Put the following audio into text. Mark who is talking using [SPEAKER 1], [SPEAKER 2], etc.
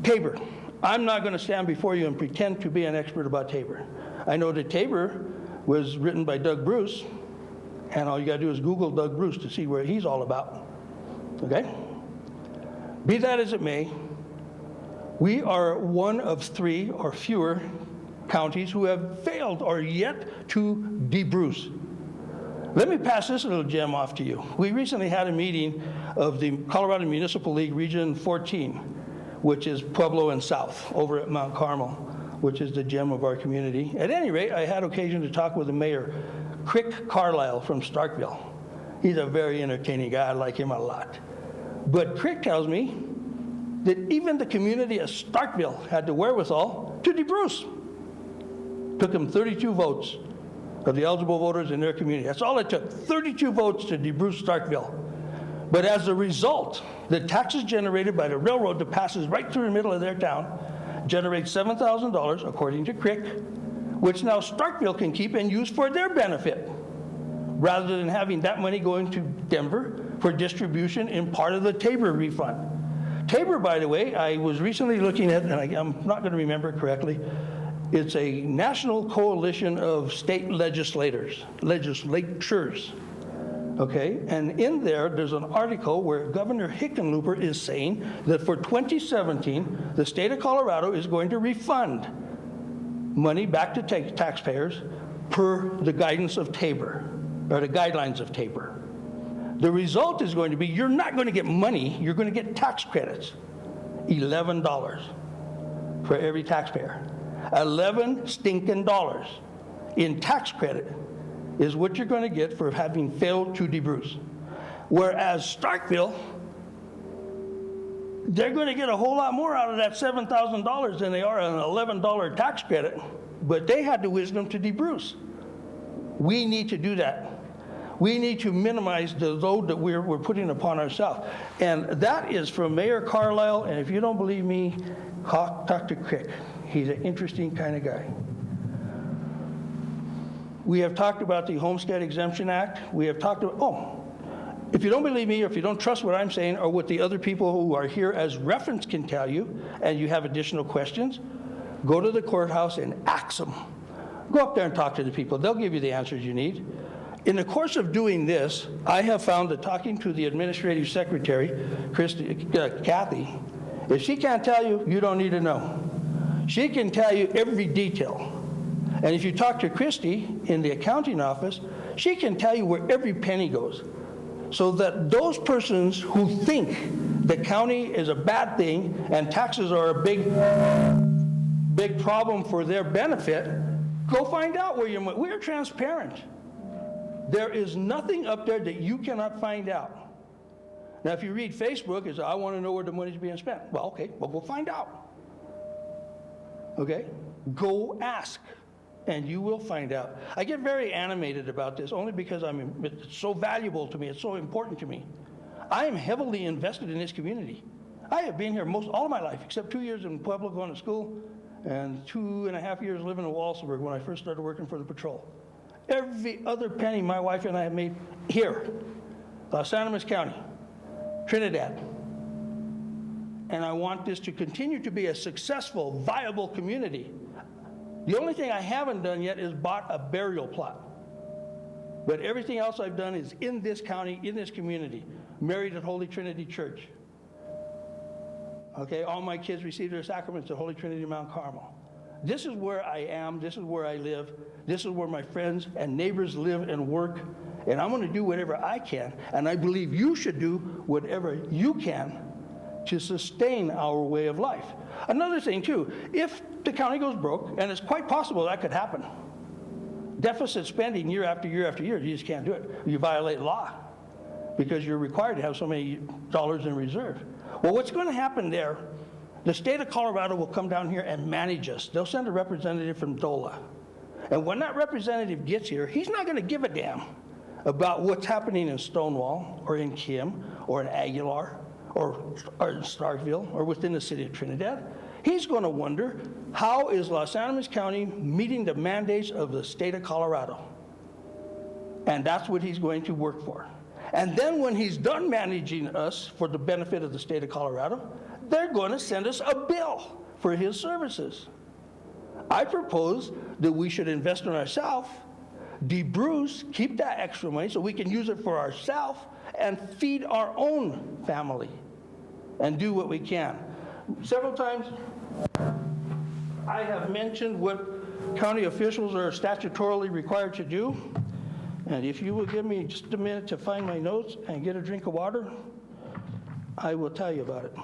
[SPEAKER 1] Tabor. I'm not going to stand before you and pretend to be an expert about Tabor. I know that Tabor was written by Doug Bruce, and all you got to do is Google Doug Bruce to see where he's all about. Okay? Be that as it may, we are one of 3 or fewer counties who have failed or yet to de-Bruce. Let me pass this little gem off to you. We recently had a meeting of the Colorado Municipal League Region 14, which is Pueblo and South, over at Mount Carmel, which is the gem of our community. At any rate, I had occasion to talk with the mayor, Crick Carlisle from Starkville. He's a very entertaining guy. I like him a lot. But Crick tells me that even the community of Starkville had the wherewithal to de-Bruce. Took them 32 votes of the eligible voters in their community. That's all it took, 32 votes to de-Bruce Starkville. But as a result, the taxes generated by the railroad that passes right through the middle of their town generate $7,000, according to Crick, which now Starkville can keep and use for their benefit, rather than having that money going to Denver for distribution in part of the Tabor refund. Tabor, by the way, I was recently looking at, and I'm not going to remember it correctly, it's a national coalition of state legislatures, okay? And in there, there's an article where Governor Hickenlooper is saying that for 2017, the state of Colorado is going to refund money back to taxpayers per the guidance of Tabor, or the guidelines of Tabor. The result is going to be, you're not going to get money, you're going to get tax credits. $11 for every taxpayer. 11 stinking dollars in tax credit is what you're going to get for having failed to de-Bruce. Whereas Starkville, they're going to get a whole lot more out of that $7,000 than they are an $11 tax credit, but they had the wisdom to de-Bruce. We need to do that. We need to minimize the load that we're putting upon ourselves. And that is from Mayor Carlisle, and if you don't believe me, talk to Crick. He's an interesting kind of guy. We have talked about the Homestead Exemption Act. We have talked about, if you don't believe me, or if you don't trust what I'm saying, or what the other people who are here as reference can tell you, and you have additional questions, go to the courthouse and ask them. Go up there and talk to the people. They'll give you the answers you need. In the course of doing this, I have found that talking to the administrative secretary, Kathy, if she can't tell you, you don't need to know. She can tell you every detail. And if you talk to Christy in the accounting office, she can tell you where every penny goes. So that those persons who think the county is a bad thing and taxes are a big problem for their benefit, go find out where your money. We're transparent. There is nothing up there that you cannot find out. Now, if you read Facebook, it's, I want to know where the money's being spent. Well, okay, well, go find out. Okay? Go ask, and you will find out. I get very animated about this only because it's so valuable to me. It's so important to me. I am heavily invested in this community. I have been here all of my life, except 2 years in Pueblo going to school and 2.5 years living in Walsenburg when I first started working for the patrol. Every other penny my wife and I have made here, Los Animas County, Trinidad. And I want this to continue to be a successful, viable community. The only thing I haven't done yet is bought a burial plot. But everything else I've done is in this county, in this community, married at Holy Trinity Church. Okay, all my kids received their sacraments at Holy Trinity Mount Carmel. This is where I am, this is where I live, this is where my friends and neighbors live and work, and I'm going to do whatever I can, and I believe you should do whatever you can to sustain our way of life. Another thing too, if the county goes broke, and it's quite possible that could happen, deficit spending year after year after year, you just can't do it. You violate law because you're required to have so many dollars in reserve. Well, what's going to happen there, the state of Colorado will come down here and manage us. They'll send a representative from DOLA. And when that representative gets here, he's not going to give a damn about what's happening in Stonewall or in Kim or in Aguilar or in Starkville or within the city of Trinidad. He's going to wonder, how is Los Animas County meeting the mandates of the state of Colorado? And that's what he's going to work for. And then when he's done managing us for the benefit of the state of Colorado, they're going to send us a bill for his services. I propose that we should invest in ourselves, debruce, keep that extra money so we can use it for ourselves and feed our own family and do what we can. Several times I have mentioned what county officials are statutorily required to do. And if you will give me just a minute to find my notes and get a drink of water, I will tell you about it.